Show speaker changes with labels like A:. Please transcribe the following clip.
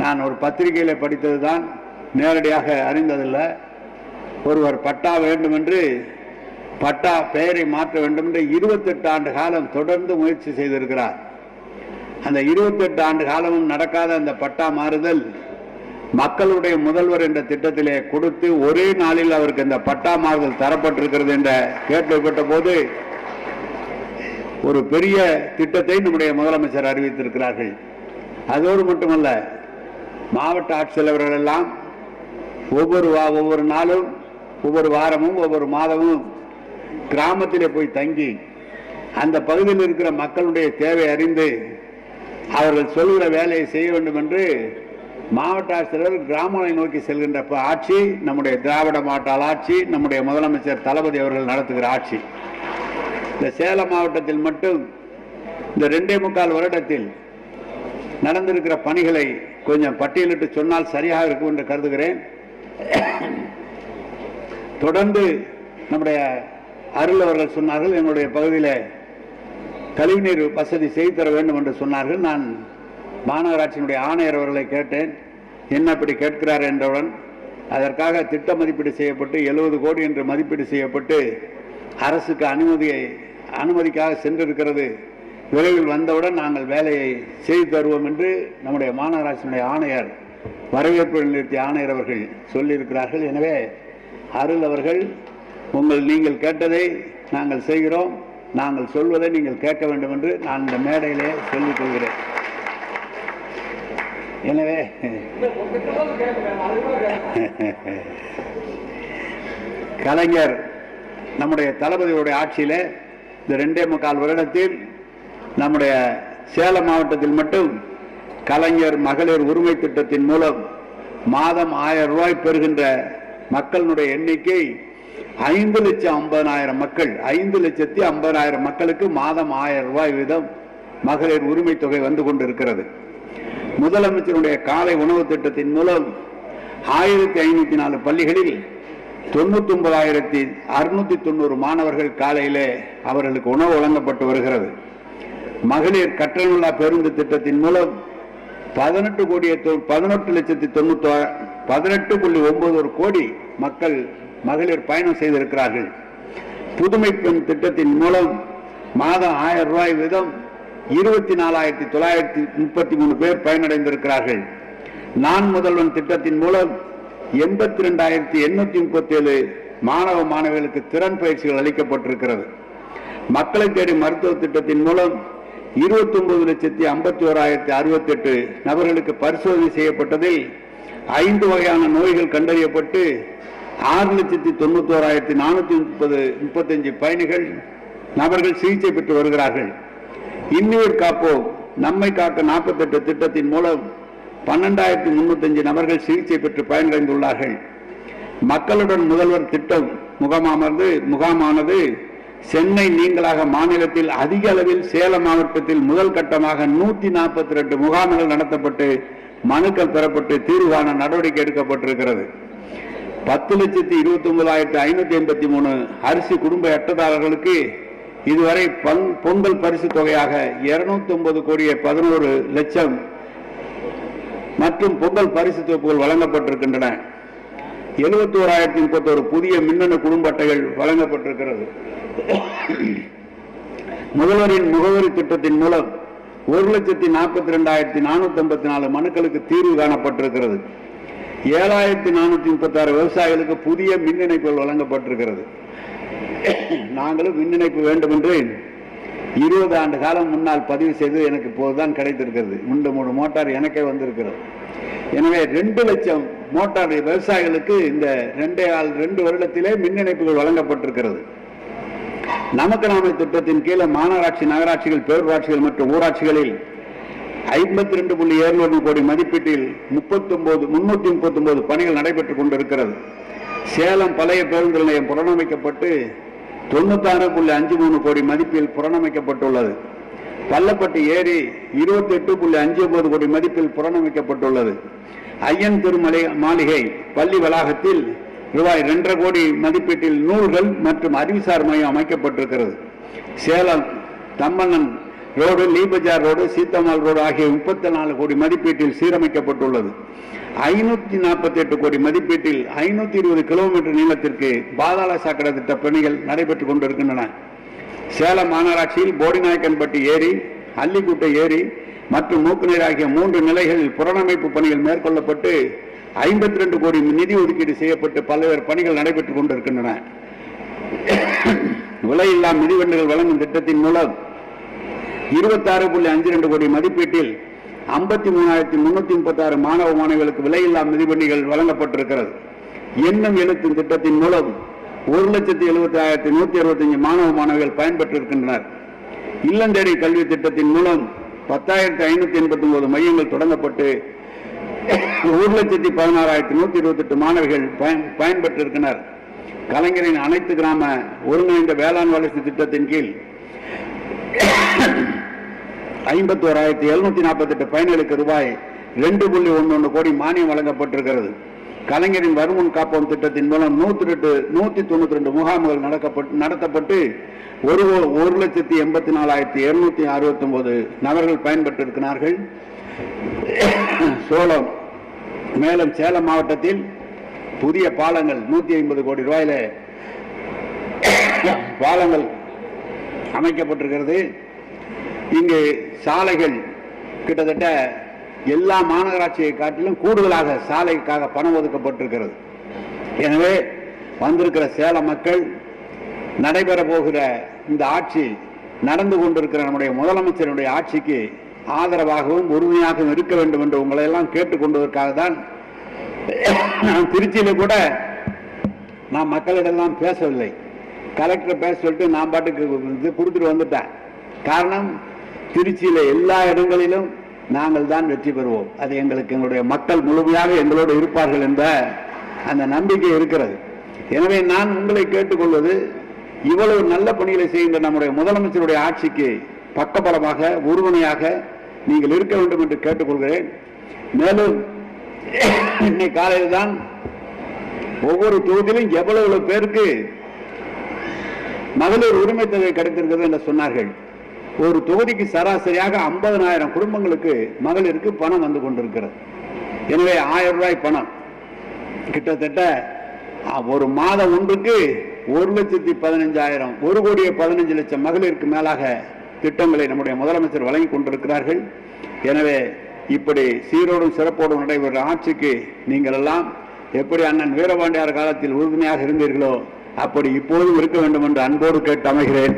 A: நான் ஒரு பத்திரிகையில் படித்தது தான், நேரடியாக அறிந்ததில்லை. ஒருவர் பட்டா வேண்டும் என்று, பட்டா பெயரை மாற்ற வேண்டும் என்று 28 ஆண்டு காலம் தொடர்ந்து முயற்சி செய்திருக்கிறார். அந்த 28 ஆண்டு காலமும் நடக்காத அந்த பட்டா மாறுதல் மக்களுடைய முதல்வர் என்ற திட்டத்திலே கொடுத்து ஒரே நாளில் அவருக்கு அந்த பட்டா மாறுதல் தரப்பட்டிருக்கிறது என்ற கேள்விப்பட்ட போது ஒரு பெரிய திட்டத்தை நம்முடைய முதலமைச்சர் அறிவித்திருக்கிறார்கள். அதோடு மட்டுமல்ல, மாவட்ட ஆட்சித்தலைவர்கள் எல்லாம் ஒவ்வொரு நாளும், ஒவ்வொரு வாரமும், ஒவ்வொரு மாதமும் கிராமத்திலே போய் தங்கி அந்த பகுதியில் இருக்கிற மக்களுடைய தேவை அறிந்து அவர்கள் சொல்கிற வேலையை செய்ய வேண்டும் என்று மாவட்ட ஆட்சித்தலைவர் கிராமங்களை நோக்கி செல்கின்ற ஆட்சி நம்முடைய திராவிட மாவட்ட ஆட்சி, நம்முடைய முதலமைச்சர் தளபதி அவர்கள் நடத்துகிற ஆட்சி. இந்த சேலம் மாவட்டத்தில் மட்டும் இந்த 2.25 வருடத்தில் நடந்திருக்கிற பணிகளை கொஞ்சம் பட்டியலிட்டு சொன்னால் சரியாக இருக்கும் என்று கருதுகிறேன். தொடர்ந்து நம்முடைய அருள் அவர்கள் சொன்னார்கள், என்னுடைய பகுதியில் கழிவுநீர் வசதி செய்து தர வேண்டும் என்று சொன்னார்கள். நான் மாநகராட்சியினுடைய ஆணையர் அவர்களை கேட்டேன், என்ன இப்படி கேட்கிறார் என்றவுடன் அதற்காக திட்ட மதிப்பீடு செய்யப்பட்டு 70 கோடி என்று மதிப்பீடு செய்யப்பட்டு அரசுக்கு அனுமதிக்காக சென்றிருக்கிறது. விரைவில் வந்தவுடன் நாங்கள் வேலையை செய்து தருவோம் என்று நம்முடைய மாநகராட்சியினுடைய ஆணையர், வரவேற்பு நிலையத்திய ஆணையர் அவர்கள் சொல்லியிருக்கிறார்கள். எனவே அருள் அவர்கள், நீங்கள் கேட்டதை நாங்கள் செய்கிறோம், நாங்கள் சொல்வதை நீங்கள் கேட்க வேண்டும் என்று நான் இந்த மேடையிலே சொல்லிக் கொள்கிறேன். எனவே கலைஞர் நம்முடைய தளபதியுடைய ஆட்சியிலே இந்த 2.25 வருடத்தில் நம்முடைய சேலம் மாவட்டத்தில் மட்டும் கலைஞர் மகளிர் உரிமை திட்டத்தின் மூலம் மாதம் 1000 ரூபாய் பெறுகின்ற மக்களுடைய எண்ணிக்கை 5,50,000 மக்கள். 5,50,000 மக்களுக்கு மாதம் 1000 ரூபாய் வீதம் மகளிர் உரிமை தொகை வந்து கொண்டிருக்கிறது. முதலமைச்சருடைய காலை உணவு திட்டத்தின் மூலம் 1504 பள்ளிகளில் 99,690 மாணவர்கள் காலையிலே அவர்களுக்கு உணவு வழங்கப்பட்டு வருகிறது. மகளிர் கட்டணமில்லா பேருந்து திட்டத்தின் மூலம் 18,91 கோடி மக்கள் மகளிர் பயணம் செய்திருக்கிறார்கள். புதுமை பெண் திட்டத்தின் மூலம் மாதம் 1000 ரூபாய் வீதம் 24,933 பேர் பயனடைந்திருக்கிறார்கள். நான் முதல்வன் திட்டத்தின் மூலம் 82,837 மாணவ மாணவிகளுக்கு திறன் பயிற்சிகள் அளிக்கப்பட்டிருக்கிறது. மக்களை தேடி மருத்துவ திட்டத்தின் மூலம் 29,51,068 நபர்களுக்கு பரிசோதனை செய்யப்பட்டதில் 5 வகையான நோய்கள் கண்டறியப்பட்டு 6,91,435 பயணிகள் நபர்கள் சிகிச்சை பெற்று வருகிறார்கள். இன்னுயிர் காப்போம் நம்மை காக்க 48 திட்டத்தின் மூலம் 12,305 நபர்கள் சிகிச்சை பெற்று பயனடைந்துள்ளார்கள். மக்களுடன் முதல்வர் திட்டம் முகாமானது சென்னை நீங்களாக மாநிலத்தில் அதிக அளவில் சேலம் மாவட்டத்தில் முதல் கட்டமாக 142 முகாம்கள் நடத்தப்பட்டு மனுக்கள் பெறப்பட்டு தீர்வு காண நடவடிக்கை எடுக்கப்பட்டிருக்கிறது. 10,29,583 அரிசி குடும்ப அட்டைதாரர்களுக்கு இதுவரை பொங்கல் பரிசு தொகையாக 209,11,00,000 மற்றும் பொங்கல் பரிசு தொகுப்புகள் வழங்கப்பட்டிருக்கின்றன. 71,031 புதிய மின்னணு குடும்ப அட்டைகள் வழங்கப்பட்டிருக்கிறது. முதல்வரின் முகவரி திட்டத்தின் மூலம் 1,42,454 மனுக்களுக்கு தீர்வு காணப்பட்டிருக்கிறது. 7,436 விவசாயிகளுக்கு புதிய மின் இணைப்புகள் வழங்கப்பட்டிருக்கிறது. நாங்களும் மின் இணைப்பு வேண்டும் என்று 20 ஆண்டு காலம் முன்னால் பதிவு செய்து எனக்கு இப்போதுதான் கிடைத்திருக்கிறது. 3 மோட்டார் எனக்கே வந்திருக்கிறது. எனவே 2 லட்சம் மோட்டார் விவசாயிகளுக்கு இந்த 2 வருடத்திலே மின் இணைப்புகள் வழங்கப்பட்டிருக்கிறது. நமக்கு நாமே திட்டத்தின் கீழே மாநகராட்சி, நகராட்சிகள், பேரூராட்சிகள் மற்றும் ஊராட்சிகளில் 52,700 கோடி மதிப்பீட்டில் 339 பணிகள் நடைபெற்றுக் கொண்டிருக்கிறது. சேலம் பழைய பேருந்து நிலையம் புனரமைக்கப்பட்டு 96.53 கோடி மதிப்பில் புனரமைக்கப்பட்டுள்ளது. பள்ளப்பட்டி ஏரி 28.59 கோடி மதிப்பில் புனரமைக்கப்பட்டுள்ளது. ஐயன் திருமலை மாளிகை பள்ளி வளாகத்தில் ரூபாய் 2.5 கோடி மதிப்பீட்டில் நூல்கள் மற்றும் அறிவுசார் மையம் அமைக்கப்பட்டிருக்கிறது. சேலம் தம்மண்ணன் ரோடு, லீபஜார் ரோடு, சீத்தமால் ரோடு ஆகிய 34 கோடி மதிப்பீட்டில் சீரமைக்கப்பட்டுள்ளது. 548 கோடி மதிப்பீட்டில் 520 கிலோமீட்டர் நீளத்திற்கு பாதாள சாக்கடை திட்ட பணிகள் நடைபெற்றுக் கொண்டிருக்கின்றன. சேலம் மாநகராட்சியில் போடிநாயக்கன்பட்டி ஏரி, அல்லிக்குட்டை ஏரி மற்றும் மூக்குநீர் ஆகிய 3 நிலைகளில் புனரமைப்பு பணிகள் மேற்கொள்ளப்பட்டு 52 கோடி நிதி ஒதுக்கீடு செய்யப்பட்டு பல்வேறு பணிகள் நடைபெற்றுக் கொண்டிருக்கின்றன. விலையில்லா மிதிவண்டிகள் வழங்கும் திட்டத்தின் மூலம் 26.52 கோடி மதிப்பீட்டில் 53,336 மாணவ மாணவிகளுக்கு விலையில்லா மிதிவண்டிகள் வழங்கப்பட்டிருக்கிறது. எண்ணம் எழுத்தும் திட்டத்தின் மூலம் 1,70,165 மாணவ மாணவிகள் பயன்பெற்றிருக்கின்றனர். இல்லந்தேடி கல்வி திட்டத்தின் மூலம் 10,589 மையங்கள் தொடங்கப்பட்டு 1,16,128 மாணவிகள் பயன்பெற்றிருக்கிறார். கலைஞரின் அனைத்து கிராம ஒருங்கிணைந்த வேளாண் வளர்ச்சி திட்டத்தின் கீழ் 51,748 பயணிகளுக்கு ரூபாய் 2.11 கோடி மானியம் வழங்கப்பட்டிருக்கிறது. கலைஞரின் வருமுன் காப்போம் திட்டத்தின் மூலம் 192 முகாம்கள் நடத்தப்பட்டு 1,84,269 நபர்கள் பயன்பெற்றிருக்கிறார்கள். மேலும் சேலம் மாவட்டத்தில் புதிய பாலங்கள் 150 கோடி ரூபாயில பாலங்கள் அமைக்கப்பட்டிருக்கிறது. இங்கு சாலைகள் கிட்டத்தட்ட எல்லா மாநகராட்சியை காட்டிலும் கூடுதலாக சாலைக்காக பணம் ஒதுக்கப்பட்டிருக்கிறது. எனவே வந்திருக்கிற சேலம் மக்கள் நடைபெற போகிற இந்த ஆட்சி, நடந்து கொண்டிருக்கிற நம்முடைய முதலமைச்சருடைய ஆட்சிக்கு ஆதரவாகவும் உறுதியாகவும் இருக்க வேண்டும் என்று உங்களை எல்லாம் கேட்டுக்கொண்டதற்காக தான் திருச்சியில கூட நான் மக்களிடம் பேசவில்லை. கலெக்டர் பேச சொல்லிட்டு நான் பாட்டுக்கு கொடுத்துட்டு வந்துட்டேன். காரணம், திருச்சியில எல்லா இடங்களிலும் நாங்கள் தான் வெற்றி பெறுவோம். அது எங்களுடைய மக்கள் முழுமையாக எங்களோடு இருப்பார்கள் என்ற அந்த நம்பிக்கை இருக்கிறது. எனவே நான் உங்களை கேட்டுக்கொள்வது, இவ்வளவு நல்ல பணிகளை செய்கின்ற நம்முடைய முதலமைச்சருடைய ஆட்சிக்கு பக்கபலமாக உறுதுணையாக நீங்கள் இருக்க வேண்டும் என்று கேட்டுக்கொள்கிறேன். மேலும் இன்னைக்கு காலையில் தான் ஒவ்வொரு தொகுதியிலும் எவ்வளவு பேருக்கு மகளிர் உரிமை தொகை கிடைத்திருக்கிறது என்று சொன்னார்கள். ஒரு தொகுதிக்கு சராசரியாக 50,000 குடும்பங்களுக்கு மகளிருக்கு பணம் வந்து கொண்டிருக்கிறது. எனவே 1000 ரூபாய் பணம் கிட்டத்தட்ட ஒரு மாதம் ஒன்றுக்கு 1,15,000 1,15,00,000 மகளிருக்கு மேலாக திட்டங்களை நம்முடைய முதலமைச்சர் வழங்கி கொண்டிருக்கிறார்கள். எனவே இப்படி சீரோடும் சிறப்போடும் நடைபெறும் ஆட்சிக்கு நீங்கள் எல்லாம் எப்படி அண்ணன் வீரபாண்டியார் காலத்தில் உறுதுணையாக இருந்தீர்களோ அப்படி இப்போதும் இருக்க வேண்டும் என்று அன்போடு கேட்டு அமைகிறேன்.